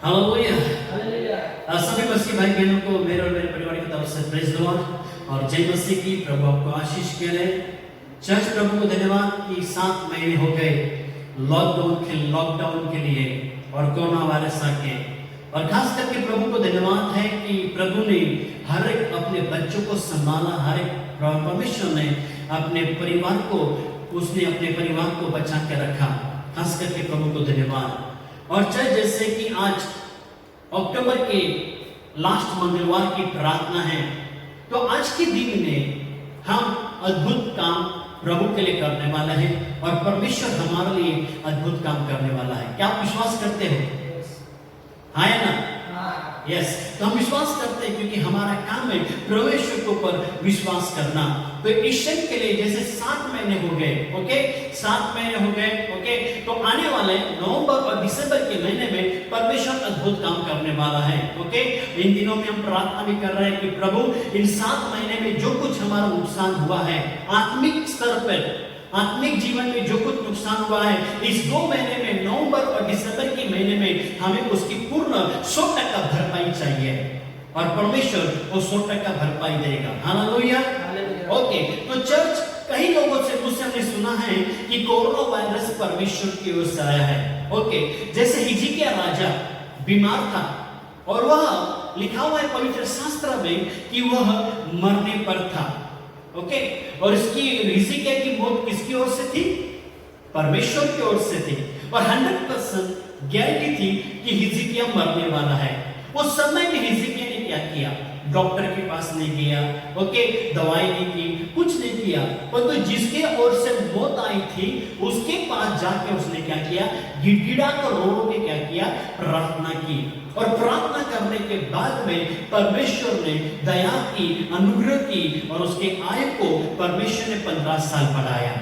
Hallelujah. सभी मसीह भाई बहनों को मेरे और मेरे परिवार की तरफ से प्रेज द लॉर्ड और जय मसीह की। प्रभु आपको आशीष के लिए चर्च प्रभु को धन्यवाद कि 7 महीने हो गए लॉकडाउन के लिए और कोरोना वायरस आके, और खास करके प्रभु को धन्यवाद है कि प्रभु ने हर एक अपने बच्चों को संभाला, हर एक परमेश्वर ने अपने परिवार को, उसने अपने परिवार को बचा के रखा। खास करके प्रभु को धन्यवाद। और चर्च जैसे कि आज अक्टूबर के लास्ट मंगलवार की प्रार्थना है, तो आज के दिन में हम अद्भुत काम प्रभु के लिए करने वाला है और परमेश्वर हमारे लिए अद्भुत काम करने वाला है। क्या आप विश्वास करते हो? हाँ या ना? यस। तो हम विश्वास करते हैं क्योंकि हमारा काम है परमेश्वर के ऊपर विश्वास करना। तो ईश्वर के लिए जैसे 7 महीने हो गए, ओके, 7 महीने हो गए, ओके, तो आने वाले नवंबर और दिसंबर के महीने में परमेश्वर अद्भुत काम करने वाला है, ओके। इन दिनों में हम प्रार्थना भी कर रहे हैं कि प्रभु इन 7 महीने में जो कुछ हमारा नुकसान हुआ है आत्मिक स्तर पर, आत्मिक जीवन में जो कुछ नुकसान हुआ है, इस 2 महीने में नवंबर और दिसंबर के महीने में हमें उसकी पूर्ण 100% भरपाई चाहिए और परमेश्वर वो 100% भरपाई देगा। हालेलुया। ओके, तो चर्च कई लोगों से मुझसे हमने सुना है कि कोरोना वायरस परमेश्वर की ओर से आया है, ओके। जैसे हिजकिय्याह राजा बीमार था और वह लिखा हुआ है पवित्र शास्त्र में कि वह मरने पर था, ओके। और इसकी हिजकिय्याह की मौत किसकी ओर से थी? परमेश्वर की ओर से थी और 100% गारंटी थी कि हिजकिय्याह मरने वाला है। उस समय में हिजकिय्याह ने क्या किया? डॉक्टर के पास नहीं गया, ओके, दवाई नहीं की, कुछ नहीं किया, परंतु तो जिसके ओर से मौत आई थी उसके पास जाके उसने क्या किया? गिड़गिड़ा कर रो के क्या किया? प्रार्थना की। और प्रार्थना करने के बाद में परमेश्वर ने दया की, अनुग्रह की और उसके आयु को परमेश्वर ने 15 साल बढ़ाया।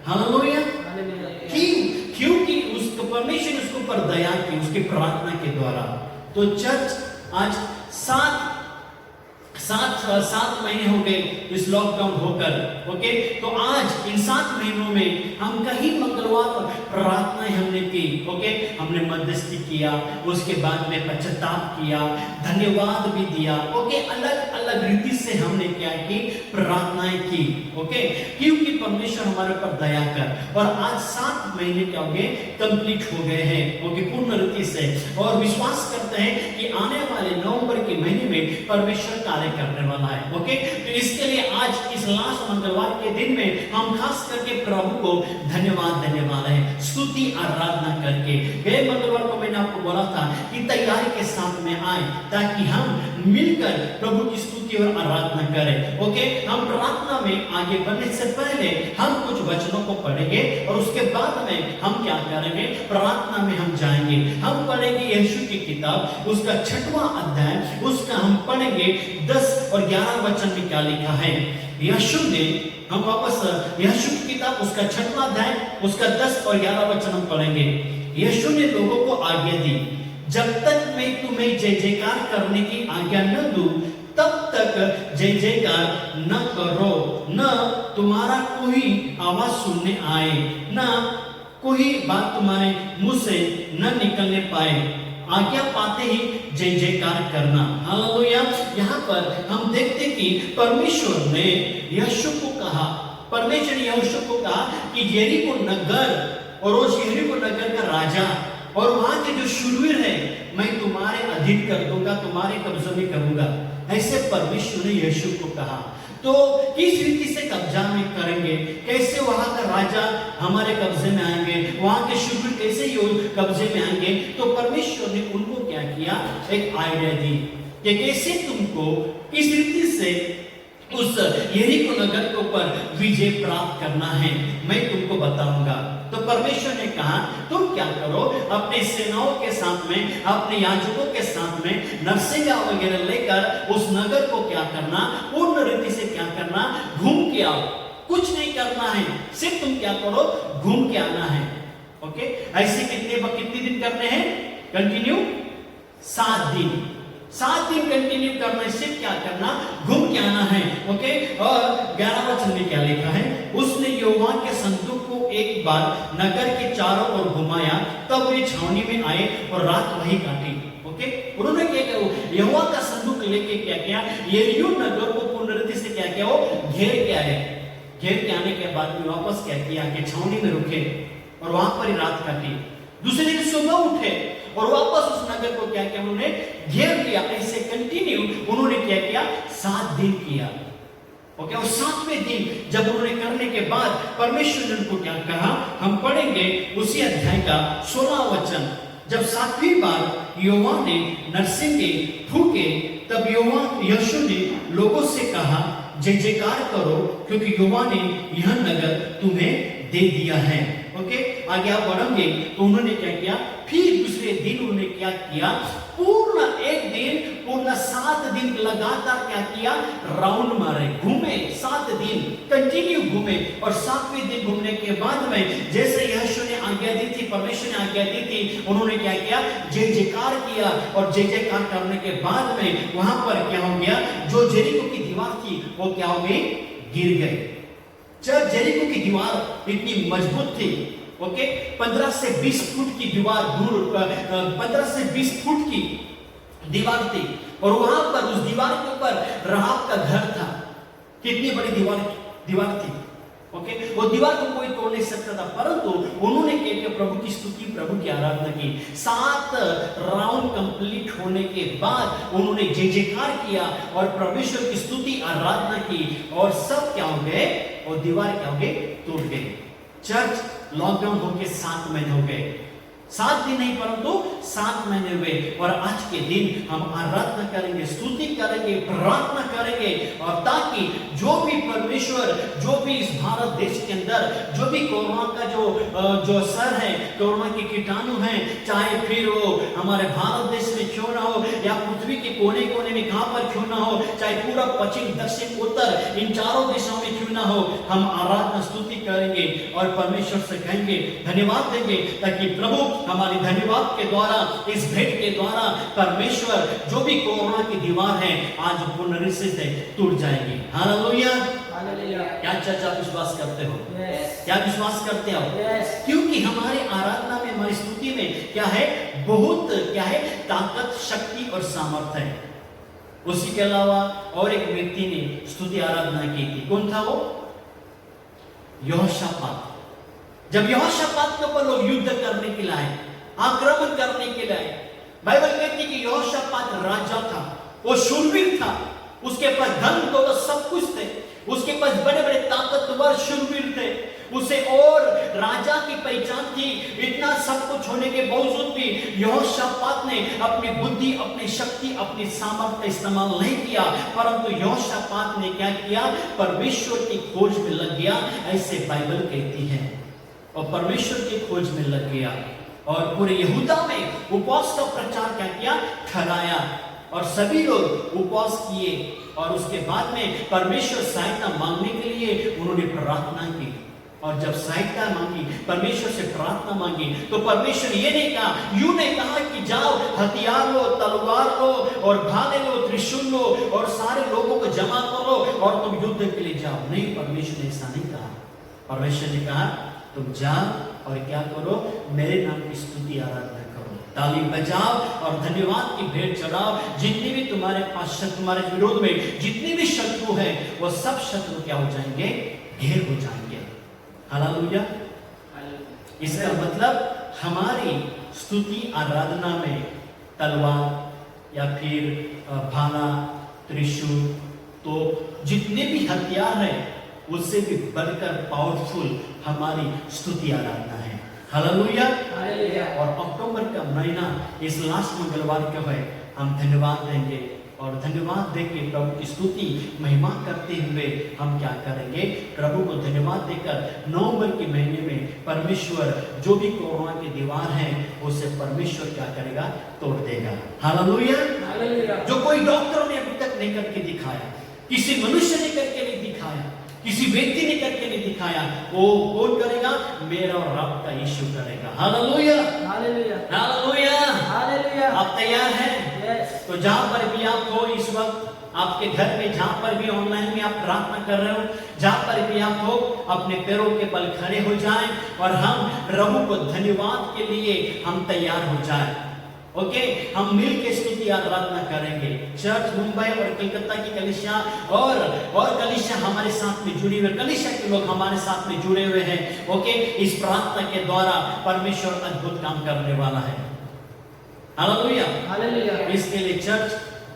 हालेलुया। क्योंकि उसको परमेश्वर ने उसके ऊपर दया की, उसकी प्रार्थना के द्वारा। तो चर्च आज 7 महीने हो गए इस लॉकडाउन होकर, ओके। तो आज इन 7 महीनों में हम कहीं मंगलवार और प्रार्थनाएं हमने की, ओके, हमने मध्यस्थी किया, उसके बाद में पश्चाताप किया, धन्यवाद भी दिया, ओके, अलग अलग रीति से हमने क्या की? प्रार्थनाएं की, ओके, क्योंकि परमेश्वर हमारे ऊपर दया कर। और आज 7 महीने क्या हो गए? कंप्लीट हो गए हैं, ओके, पूर्ण रीति से। और विश्वास करते हैं कि आने वाले नवंबर के महीने में परमेश्वर कार्य करने वाला है, ओके। तो इसके लिए आज इस लास्ट मंगलवार के दिन में हम खास करके प्रभु को धन्यवाद देने वाले हैं, स्तुति आराधना करके। गए मंगलवार को मैंने आपको बोला था कि तैयारी के साथ में आए ताकि हम मिलकर प्रभु की स्तुति और आराधना करें, ओके। हम प्रार्थना में आगे बढ़ने से पहले हम कुछ वचनों को पढ़ेंगे और उसके बाद में हम क्या करेंगे? प्रार्थना में हम जाएंगे। हम पढ़ेंगे यीशु की किताब, उसका 6वां अध्याय, उसका हम पढ़ेंगे 10 और 11 वचन में क्या लिखा है। यीशु ने, हम वापस यीशु की किताब उसका 6वां अध्याय, उसका 10 और 11 वचन हम पढ़ेंगे। यीशु ने लोगों को आज्ञा दी, जब तक मैं तुम्हें जय जयकार करने की आज्ञा न दूं तब तक जय जयकार न करो, न तुम्हारा कोई आवाज सुनने आए, न कोई बात तुम्हारे मुंह से न निकलने पाए, आज्ञा पाते ही जय जयकार करना। हालेलुया। यहाँ पर हम देखते कि परमेश्वर ने यीशु को कहा, परमेश्वर ने यीशु को कहा कि यरीको नगर और उस यरीको नगर का राजा और वहां के जो शूरवीर है मैं तुम्हारे अधीन कर दूंगा, तुम्हारे कब्जे में करूंगा। ऐसे परमेश्वर ने यीशु को कहा। तो किस रीति से कब्जा में करेंगे? कैसे वहां का राजा हमारे कब्जे में आएंगे? वहां के शूरवीर कैसे कब्जे में आएंगे? तो परमेश्वर ने उनको क्या किया? एक आइडिया दी कि कैसे तुमको किस रीति से उस यरीको नगर के ऊपर विजय प्राप्त करना है, मैं तुमको बताऊंगा। तो परमेश्वर ने कहा तुम क्या करो, अपने सेनाओं के साथ में, अपने याजकों के साथ में नरसिंगा वगैरह लेकर उस नगर को क्या करना? पूर्ण रीति से क्या करना? घूम के आओ। कुछ नहीं करना है, सिर्फ तुम क्या करो? घूम के आना है, ओके। ऐसे कितने दिन करने हैं? कंटिन्यू 7 दिन। 7 दिन कंटिन्यू करने से क्या करना? घूम के आना है, ओके। और 11 वचन में क्या लिखा है? उसने यहोवा के संदूक को एक बार नगर के चारों ओर घुमाया, तब वे छावनी में आए और रात वहीं काटी, ओके। उन्होंने क्या किया, यहोवा का संदूक लेके क्या किया, यरीहो नगर को पूर्ण रीति से क्या किया, वो घेर के आए। घेर के आने के बाद में वापस क्या किया कि छावनी में रुके और वहां पर ही रात काटी। दूसरे दिन सुबह उठे और वापस उस नगर को क्या किया, उन्होंने घेर लिया। ऐसे कंटिन्यू उन्होंने क्या किया, 7 दिन किया। ओके, और 7वें दिन जब उन्होंने करने के बाद परमेश्वर ने उनको क्या कहा, हम पढ़ेंगे उसी अध्याय का 16वां वचन। जब 7वीं बार यहोवा ने नरसिंगे फूके, तब यहोशू ने लोगों से कहा, जय जयकार करो, क्योंकि यहोवा ने यह नगर तुम्हें दे दिया है। ओके, आगे आप बढ़ेंगे तो उन्होंने क्या किया, फिर दूसरे दिन उन्होंने क्या किया, पूर्ण एक दिन, पूर्ण 7 दिन लगातार क्या किया, राउंड मारे, घूमे 7 दिन कंटिन्यू घूमे। और 7वें दिन घूमने के बाद में जैसे यहोशू ने आज्ञा दी थी, परमेश्वर ने आज्ञा दी थी, उन्होंने क्या किया, जय जयकार किया। और जय जयकार करने के बाद में वहां पर क्या हो गया, जो जेरिको की दीवार थी वो क्या हो गई, गिर गई। जब जेरिको की दीवार इतनी मजबूत थी, ओके, 15 से 20 फुट की दीवार दूर, 15 से 20 फुट की दीवार थी, और वहां पर उस दीवार के ऊपर राहाब का घर था। कितनी बड़ी दीवार थी, ओके, वो दीवार को कोई तोड़ नहीं सकता था। परंतु उन्होंने क्या किया, प्रभु की स्तुति, प्रभु की आराधना की। 7 राउंड कंप्लीट होने के बाद उन्होंने जय जयकार किया और परमेश्वर की स्तुति आराधना की, और सब क्या हो गए, और दीवार क्या हो गए, टूट गई। चर्च लॉकडाउन होके 7 महीने हो गए, 7 दिन नहीं परंतु 7 महीने हुए। और आज के दिन हम आराधना करेंगे, स्तुति करेंगे, प्रार्थना करेंगे, और ताकि जो भी परमेश्वर, जो भी इस भारत देश के अंदर जो भी कोरोना का जो असर है, कोरोना के कीटाणु हैं, चाहे फिर वो हमारे भारत देश में क्यों ना हो या पृथ्वी के कोने कोने में कहां पर क्यों ना हो, चाहे पूरा पश्चिम दक्षिण उत्तर इन चारों दिशाओं में क्यों ना हो, हम आराधना स्तुति करेंगे और परमेश्वर से कहेंगे, धन्यवाद देंगे, ताकि प्रभु हमारी धन्यवाद के द्वारा, इस भेंट के द्वारा परमेश्वर जो भी कोरोना की दीवार है आज पूर्ण रूप से टूट जाएगी। Hallelujah, hallelujah. क्या चर्च आप विश्वास करते हो? क्या विश्वास करते हो? क्योंकि हमारे आराधना में, हमारी स्तुति में क्या है, बहुत क्या है, ताकत, शक्ति और सामर्थ्य है। उसी के अलावा और एक व्यक्ति ने स्तुति आराधना की थी, कौन था वो? यहोशापात। जब यहोशापात के ऊपर लोग युद्ध करने के लिए आए, आक्रमण करने के लिए आए, बाइबल कहती है कि यहोशापात राजा था, वो शूरवीर था, उसके पास धन दौलत सब कुछ थे, उसके पास बड़े बड़े ताकतवर शूरवीर थे, उसे और राजा की पहचान थी। इतना सब कुछ होने के बावजूद भी यहोशापात ने अपनी बुद्धि, अपनी शक्ति, अपनी सामर्थ्य इस्तेमाल नहीं किया, परंतु यहोशापात ने क्या किया, परमेश्वर की खोज में लग गया, ऐसे बाइबल कहती है। और परमेश्वर की खोज में लग गया और पूरे यहूदा में उपवास का प्रचार क्या किया, ठहराया, और सभी लोग उपवास किए। और उसके बाद में परमेश्वर सहायता मांगने के लिए उन्होंने प्रार्थना की, और जब सहायता मांगी, परमेश्वर से प्रार्थना मांगी, तो परमेश्वर ये नहीं कहा, यूं नहीं कहा कि जाओ हथियार लो, तलवार लो और भाले लो, त्रिशूल लो और सारे लोगों को जमा करो और तुम युद्ध के लिए जाओ। नहीं, परमेश्वर ने ऐसा नहीं कहा। परमेश्वर ने कहा, तुम जाओ और क्या करो, मेरे नाम की स्तुति आराधना करो, ताली बजाओ और धन्यवाद की भेंट चढ़ाओ। जितने भी तुम्हारे पास, तुम्हारे विरोध में जितने भी शत्रु हैं, वो सब शत्रु क्या हो जाएंगे, ढेर हो जाएंगे। हालेलुया। इसका मतलब हमारी स्तुति आराधना में तलवार या फिर भाला, त्रिशूल, तो जितने भी हथियार हैं उससे भी बढ़कर पावरफुल हमारी स्तुति आराधना है। हालेलुया। और अक्टूबर का महीना इस लास्ट मंगलवार का है, हम धन्यवाद देंगे और धन्यवाद देके प्रभु की स्तुति महिमा करते हुए हम क्या करेंगे, प्रभु को धन्यवाद देकर नवंबर के महीने में परमेश्वर जो भी कोरोना की दीवार है उसे परमेश्वर क्या करेगा, तोड़ देगा। हालेलुया। जो कोई डॉक्टर ने अभी तक नहीं करके दिखाया, किसी मनुष्य ने करके नहीं दिखाया, किसी व्यक्ति ने करके नहीं दिखाया, वो कौन करेगा, मेरा और रब का यीशु करेगा। Hallelujah, hallelujah, hallelujah, hallelujah. आप तैयार हैं? तो जहां पर भी आप हो इस वक्त, आपके घर में, जहां पर भी ऑनलाइन में आप प्रार्थना कर रहे हो, जहां पर भी आप हो, अपने पैरों के बल खड़े हो जाएं और हम प्रभु को धन्यवाद के लिए हम तैयार हो जाएं। ओके, हम मिल के स्तुति आराधना करेंगे। चर्च मुंबई और कलकत्ता की कलीसिया और कलीसिया हमारे साथ में जुड़ी हुई, कलीसिया के लोग हमारे साथ में जुड़े हुए हैं। ओके, इस प्रार्थना के द्वारा परमेश्वर अद्भुत काम करने वाला है। Hallelujah, hallelujah. इसके लिए चर्च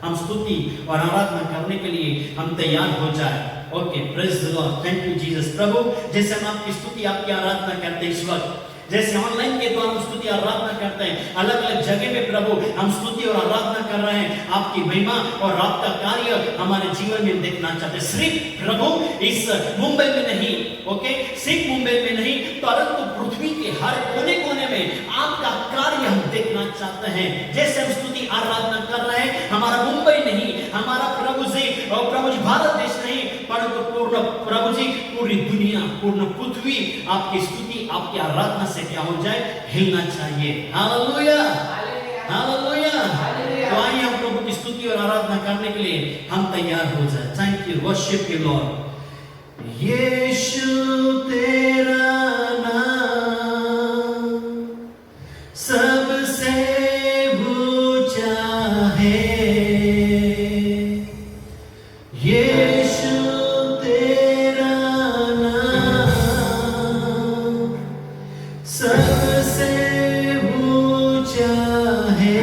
हम स्तुति और आराधना करने के लिए हम तैयार हो जाए। Okay, praise the Lord, thank you Jesus. प्रभु, जैसे हम आपकी स्तुति आपकी आराधना करते हैं इस वक्त, जैसे ऑनलाइन के द्वारा हम स्तुति आराधना करते हैं, अलग अलग जगह में प्रभु हम स्तुति और आराधना कर रहे हैं, आपकी महिमा और आपका कार्य हमारे जीवन में देखना चाहते हैं। सिर्फ प्रभु इस मुंबई में नहीं, ओके, सिर्फ मुंबई में नहीं, परंतु पृथ्वी के हर कोने कोने में आपका कार्य हम देखना चाहते हैं। जैसे हम स्तुति आराधना कर रहे हैं, हमारा मुंबई नहीं, हमारा प्रभु जी और प्रभु जी भारत देश नहीं, परंतु पूर्ण प्रभु जी पूरी दुनिया, पूर्ण पृथ्वी आपकी स्तुति आपकी आराधना से क्या हो जाए, हिलना चाहिए। Hallelujah, hallelujah. तो आइए हम प्रभु की स्तुति और आराधना करने के लिए हम तैयार हो जाए। Thank you, worship you Lord. यीशु तेरा नाम सबसे ऊंचा है, यीशु तेरा नाम सबसे ऊंचा है।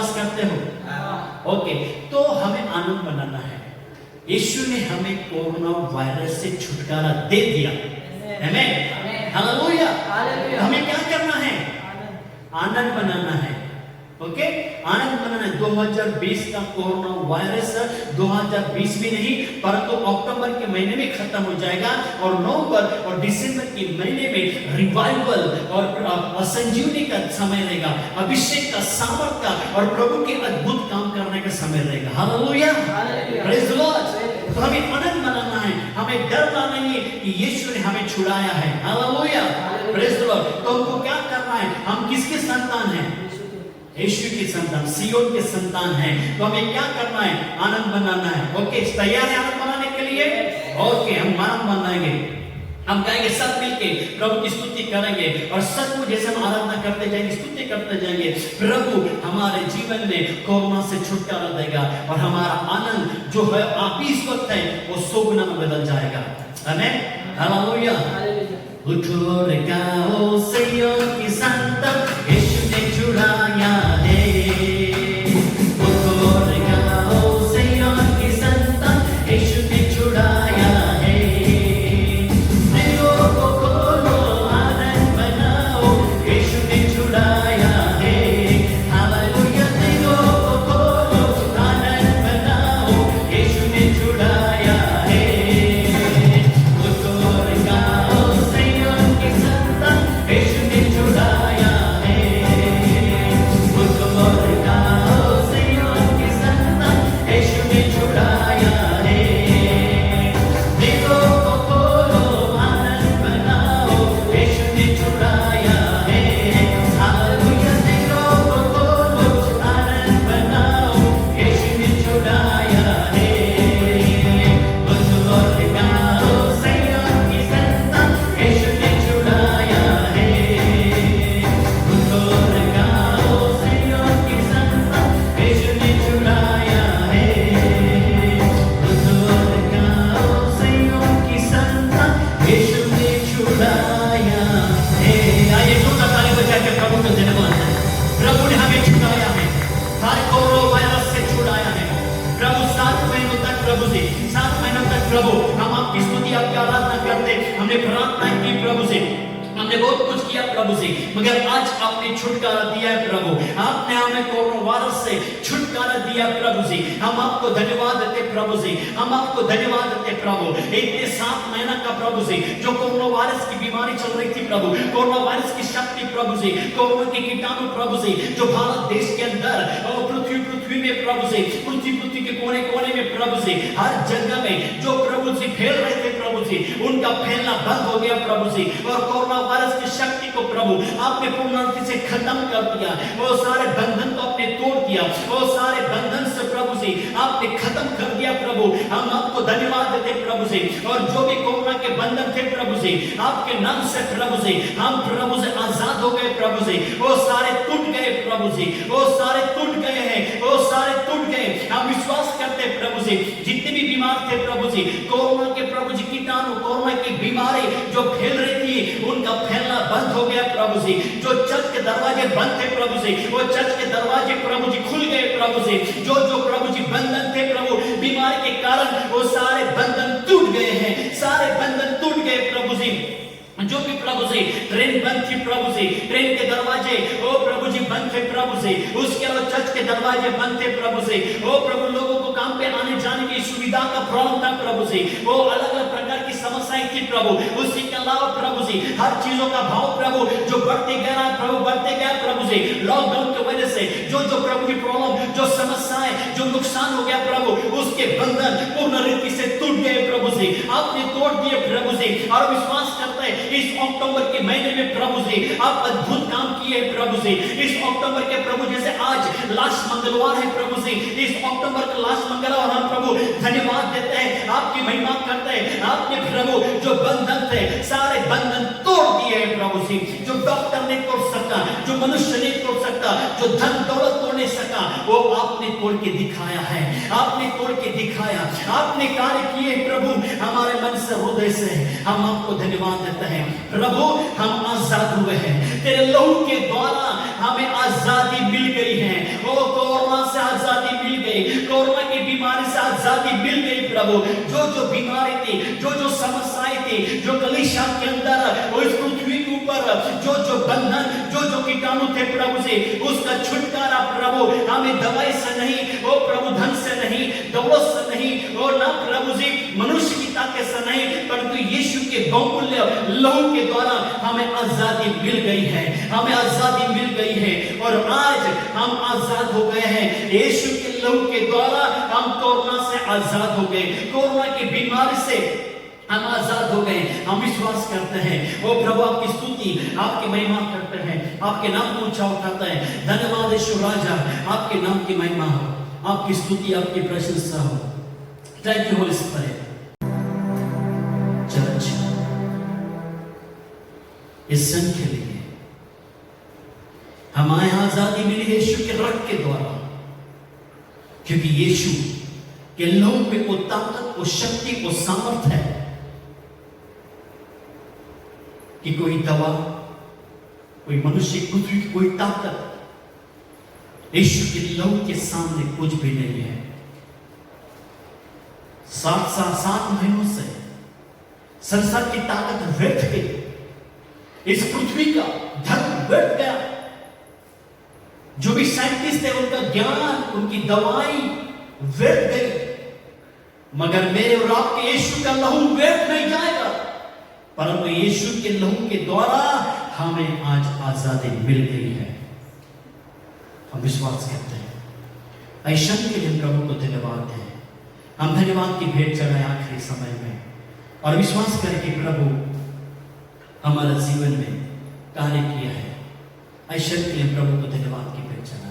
विश्वास करते हो? ओके, तो हमें आनंद बनाना है। यीशु ने हमें कोरोना वायरस से छुटकारा दे दिया। आमेन, हालेलुया। हमें क्या करना है? आनंद बनाना है। ओके, आनंद बनाना है। 2020 का कोरोना वायरस 2020 में नहीं परंतु अक्टूबर के महीने में खत्म हो जाएगा और नवंबर और दिसंबर के महीने में रिवाइवल और संजीवनी का समय रहेगा, अभिषेक का, सामर्थ का और प्रभु के अद्भुत काम करने का समय रहेगा। Hallelujah, praise the Lord. तो हमें आनंद मनाना है, हमें डरना नहीं है कि यीशु ने हमें छुड़ाया है। Hallelujah, praise the Lord. तो हमको क्या करना है? हम किसके संतान हैं? यीशु के संतान, सियोन के संतान हैं। तो हमें क्या करना है? आनंद मनाना है। ओके, तैयार है आनंद मनाने के लिए? ओके, हम आनंद मनाएंगे। हम कहेंगे सब मिलके प्रभु की स्तुति करेंगे और सचमुच जैसे हम आराधना करते जाएंगे, स्तुति करते जाएंगे, प्रभु हमारे जीवन में कोरोना से छुटकारा देगा और हमारा आनंद जो है आप इस वक्त है वो 100 गुना में बदल जाएगा। आमेन, हालेलुया। उठो रे गाओ सियोन की संतान, यीशु ने छुड़ाया है। उठो रे गाओ सियोन की संतान, यीशु ने छुड़ाया है। दिलों को खोलो, आनंद मनाओ, यीशु ने छुड़ाया है। हालेलुया, दिलों को खोलो, आनंद मनाओ, यीशु ने छुड़ाया है। उठो रे गाओ सियोन की संतान, यीशु ने छुड़ाया है। उठो रे गाओ सियोन की संतान, यीशु ने छुड़ाया है। दिलों को खोलो, आनंद मनाओ, यीशु ने छुड़ाया है। हालेलुया, दिलों को खोलो, आनंद मनाओ, यीशु ने छुड़ाया है। उठो रे गाओ सियोन की संतान, यीशु ने छुड़ाया है। उठो रे गाओ सियोन की संतान, यीशु ने छुड़ाया है। उठो रे गाओ सियोन की संतान, यीशु ने छुड़ाया है। आइए जोरदार ताली बजा के प्रभु को धन्यवाद दें। प्रभु ने हमें छुड़ाया है, हर कोरोना वायरस से छुड़ाया है। प्रभु 7 महीनों तक प्रभु से 7 महीनों तक प्रभु हम आपकी स्तुति, आपकी आराधना करते, हमने प्रार्थना की प्रभु से, हमने बहुत कुछ किया प्रभु से, मगर आज आपने छुटकारा दिया है प्रभु। आपने हमें कोरोना वायरस से छुटकारा दिया प्रभु जी। हम आपको धन्यवाद देते प्रभु जी, हम आपको धन्यवाद देते प्रभु। इतने 7 महीना का प्रभु जी जो कोरोना वायरस की बीमारी चल रही थी प्रभु, कोरोना वायरस की शक्ति प्रभु जी, कोरोना के कीटाणु प्रभु जी जो भारत देश के अंदर और पृथ्वी में प्रभु जी, पृथ्वी के कोने कोने में प्रभु जी, हर जगह में जो प्रभु जी फैल रहे थे प्रभु जी, उनका फैलना बंद हो गया प्रभु जी। और कोरोना वायरस की शक्ति को प्रभु आपने पूर्ण रूप से खत्म कर दिया। वो सारे बंधन को आपने तोड़ दिया, वो सारे बंधन से प्रभु जी आपने खत्म कर दिया प्रभु। हम आपको धन्यवाद देते प्रभु जी। और जो भी कोरोना के बंधन थे प्रभु जी, आपके नाम से प्रभु जी हम प्रभु से आजाद हो गए प्रभु जी। वो सारे टूट गए प्रभु जी, वो सारे टूट गए हैं, वो सारे टूट गए। हम विश्वास करते प्रभु जी, जितने भी बीमार थे प्रभु जी, कोरोना के प्रभु जी कीटाणु, कोरोना की बीमारी जो फैल रही थी उनका फैलना बंद हो गया प्रभु जी। जो चर्च के दरवाजे बंद थे प्रभु जी, वो चर्च के दरवाजे प्रभु जी खुल गए प्रभु जी। जो प्रभु जी बंधन थे प्रभु बीमारी के कारण, वो सारे बंधन टूट गए हैं, सारे बंधन टूट गए प्रभु जी। जो भी प्रभु जी ट्रेन बंद थी प्रभु जी, ट्रेन के दरवाजे ओ प्रभु जी बंद थे प्रभु जी, उसके अलावा चर्च के दरवाजे बंद थे प्रभु जी। ओ प्रभु लोगों को काम पे आने जाने की सुविधा का प्रॉब्लम था प्रभु जी। वो अलग अलग प्रकार की समस्याएं थी प्रभु। उसके अलावा प्रभु जी हर चीजों का भाव प्रभु जो बढ़ते गया प्रभु, बढ़ते गया प्रभु जी। लॉकडाउन की वजह से जो प्रभु की प्रॉब्लम, जो समस्याएं, जो नुकसान हो गया प्रभु, उसके बंधन पूर्ण रीति से टूट गए प्रभु जी। आपने तोड़ दिए प्रभु जी। और विश्वास करते हैं इस अक्टूबर के महीने में प्रभु जी आप अद्भुत काम किए प्रभु जी। इस अक्टूबर के प्रभु जैसे आज लास्ट मंगलवार है प्रभु जी, इस अक्टूबर का लास्ट मंगलवार हम प्रभु धन्यवाद देते हैं, आपकी महिमा करते हैं। आपने प्रभु जो बंधन थे सारे बंधन तोड़ दिए हैं प्रभु जी। जो डॉक्टर ने तोड़ सका, जो मनुष्य नहीं तोड़ सकता, जो धन दौलत तोड़ नहीं सका, वो आपने तोड़ के दिखाया है, आपने तोड़ के दिखाया, आपने कार्य किए प्रभु हमारे मन से हृदय से हम आपको धन्यवाद देते हैं। प्रभु हम आजाद हुए हैं, तेरे लहू के द्वारा हमें आजादी मिल गई है। वो कोरोना से आजादी मिल गई, कोरोना की बीमारी से आजादी मिल गई प्रभु। जो बीमारी थी, जो समस्याएं थी, जो कलीसिया के अंदर वो इस पृथ्वी के ऊपर जो बंधन, जो कीटाणु थे प्रभु से, उसका छुटकारा प्रभु हमें दवाई से नहीं, वो प्रभु धन से नहीं, दौलत से नहीं, और ना प्रभु जी मनुष्य की ताकत से नहीं, परंतु यीशु के बहुमूल्य लहू के द्वारा हमें आजादी मिल गई है, हमें आजादी मिल गई है। और आज हम आजाद हो गए हैं यीशु के लहू के द्वारा। हम कोरोना से आजाद हो गए, कोरोना की बीमारी से हम आजाद हो गए। हम विश्वास करते हैं, ओ प्रभु आपकी स्तुति, आपकी महिमा करते हैं, आपके नाम को ऊंचा उठाते हैं। धन्यवाद यीशु राजा, आपके नाम की महिमा हो, आपकी स्तुति, आपकी प्रशंसा हो। Thank you Holi spirit. Church इस संघ के लिए हमारे आजादी मिली यीशु के रक्त के द्वारा, क्योंकि यीशु के लहू में वो ताकत, वो शक्ति, वो सामर्थ है कि कोई दवा, कोई मनुष्य, पृथ्वी की कोई ताकत यीशु के लहू के सामने कुछ भी नहीं है। 7 महीनों से संसार की ताकत व्यर्थ गई, इस पृथ्वी का धर्म व्यर्थ गया। जो भी साइंटिस्ट है उनका ज्ञान, उनकी दवाई व्यर्थ गई। मगर मेरे और आपके यीशु का लहू व्यर्थ नहीं जाएगा, परंतु यीशु के लहू के द्वारा हमें आज आजादी मिल गई है। हम विश्वास करते हैं। ऐसा के लिए प्रभु को धन्यवाद है। हम धन्यवाद की भेंट चढ़ाए आखिरी समय में, और विश्वास करके प्रभु हमारे जीवन में कार्य किया है। ऐसा के लिए प्रभु को धन्यवाद की भेंट चढ़ाए।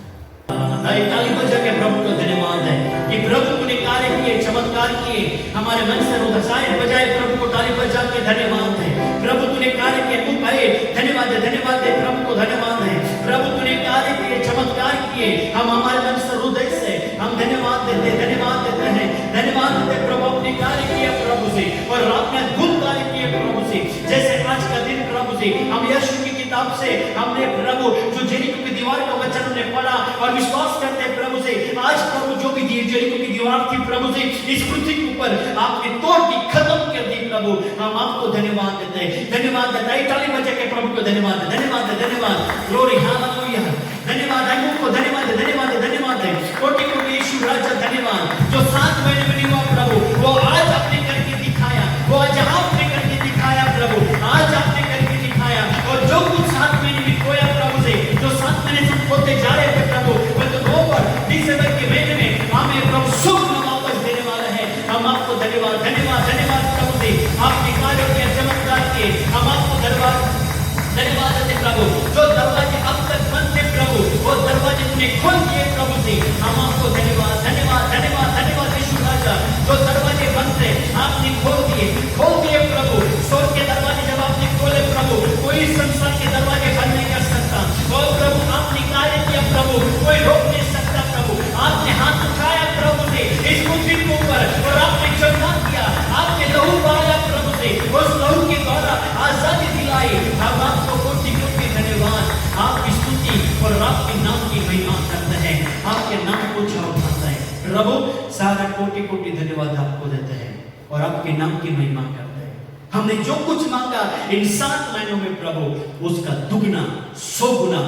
ताली बजा के प्रभु को धन्यवाद है कि प्रभु ने कार्य किए, चमत्कार किए, हमारे मन से रुदसाए बजाए प्रभु को ताली बजा के धन्यवाद है। प्रभु तूने कार्य किए, तू कहे धन्यवाद है, धन्यवाद है प्रभु को धन्यवाद है। प्रभु तूने कार्य किए, चमत्कार किए, हम हमारे मन से हृदय से हम धन्यवाद देते हैं, धन्यवाद देते हैं, धन्यवाद देते। प्रभु अपने कार्य किए प्रभु से, और आपने अद्भुत कार्य किए प्रभु से। जैसे आज का दिन प्रभु से हम यीशु की किताब से हमने प्रभु जो जेरिको की दीवार का वचन हमने पढ़ा, और विश्वास करते हैं प्रभु से आज प्रभु जो भी जेरिको की दीवार थी प्रभु से इस पृथ्वी के ऊपर आपने तोड़ दी, खत्म कर दी प्रभु। हम आपको धन्यवाद देते हैं, धन्यवाद देते हैं। ताली बजा के प्रभु को धन्यवाद है, धन्यवाद है, धन्यवाद। ग्लोरी हालेलुया, धन्यवाद है, मुझको धन्यवाद है, धन्यवाद है, धन्यवाद है। कोटि कोटि यीशु राजा धन्यवाद। जो 7 महीने में नहीं हुआ प्रभु, वो आज आपने करके दिखाया, वो आज आपने करके दिखाया प्रभु, आज आपने करके दिखाया। और जो कुछ 7 महीने में खोया प्रभु से, जो 7 महीने से खोते जा रहे थे प्रभु, वो तो नवंबर दिसंबर के महीने में हमें प्रभु सुख वापस देने वाला है। हम आपको धन्यवाद, धन्यवाद, धन्यवाद प्रभु से आपने कार्य किया, चमत्कार किए। हम आपको धन्यवाद देते प्रभु। जो दरवाजे अब तक बंद थे प्रभु, वो दरवाजे तूने खोल दिए प्रभु से। हम आपको धन्यवाद, धन्यवाद, धन्यवाद, धन्यवाद यीशु राजा। जो दरवाजे बंद थे आपने खोल दिए प्रभु। स्वर्ग के दरवाजे जब आपने खोले प्रभु, कोई संसार के दरवाजे बंद नहीं कर सकता। और प्रभु आपने कार्य किया प्रभु, कोई रोक नहीं सकता प्रभु। आपने हाथ उठाया प्रभु से इस पृथ्वी के ऊपर, और आपने चढ़ा किया, आपके लहू बहाया प्रभु से, उस लहू के द्वारा आजादी दिलाई। हम आपको कोटि कोटि धन्यवाद, आपकी स्तुति और आपके नाम की महिमा करते हैं, आपके नाम को उठाते हैं प्रभु। सारा कोटि कोटि धन्यवाद आपको देते हैं और आपके नाम की महिमा करते हैं। हमने जो कुछ मांगा इन 7 महीनों में प्रभु, उसका दुगना 100 गुना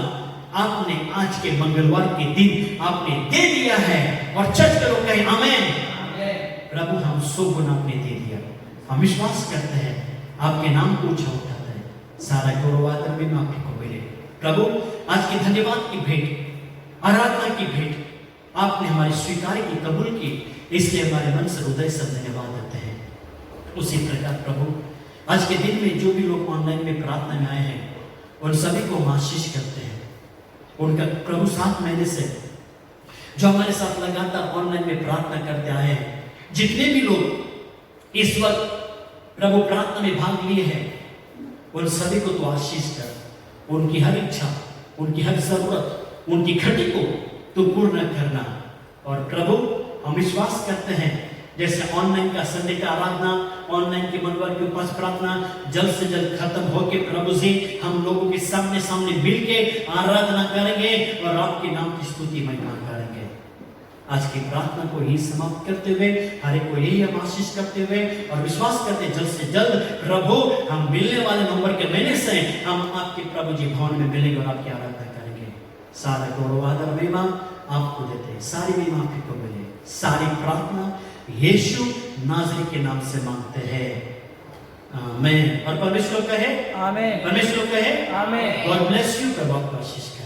आपने आज के मंगलवार के दिन आपने दे दिया है। और चर्च के लोग कहें आमेन। प्रभु हम 100 गुना आपने दे दिया। हम विश्वास करते हैं, आपके नाम को ऊंचा उठाते हैं। सारा गौरव आदर में आपके को मिले प्रभु। आज की धन्यवाद की भेंट, आराधना की भेंट आपने हमारी स्वीकार की, कबूल की, इसलिए हमारे मन से हृदय से धन्यवाद देते हैं। उसी प्रकार प्रभु आज के दिन में जो भी लोग ऑनलाइन में प्रार्थना में आए हैं, उन सभी को हम आशीष करते हैं। उनका प्रभु 7 महीने से जो हमारे साथ लगातार ऑनलाइन में प्रार्थना करते आए हैं, जितने भी लोग इस वक्त प्रभु प्रार्थना में भाग लिए हैं, उन सभी को तो आशीष कर, उनकी हर इच्छा, उनकी हर जरूरत, उनकी घटी को तू पूर्ण करना। और प्रभु हम विश्वास करते हैं जैसे ऑनलाइन का संडे का आराधना, ऑनलाइन के मनोवर के उपास प्रार्थना जल्द से जल्द खत्म होके प्रभु जी हम लोगों के सामने सामने मिल के आराधना करेंगे और आपके नाम की स्तुति महिमा करेंगे। आज की प्रार्थना को ही समाप्त करते हुए हर एक को यही हम आशीष करते हुए और विश्वास करते जल्द से जल्द प्रभु हम मिलने वाले नवंबर के महीने से हम आपके प्रभु जी भवन में मिलेंगे और आपकी आराधना करेंगे। सारा गौरव आदर महिमा आपको देते हैं, सारी महिमा आपको को मिले। सारी प्रार्थना यीशु नाज़री के नाम से मांगते हैं, आमीन। और परमेश्वर कहे आमीन, परमेश्वर कहे आमीन। गॉड ब्लेस यू, प्रभु आपको आशीष करे।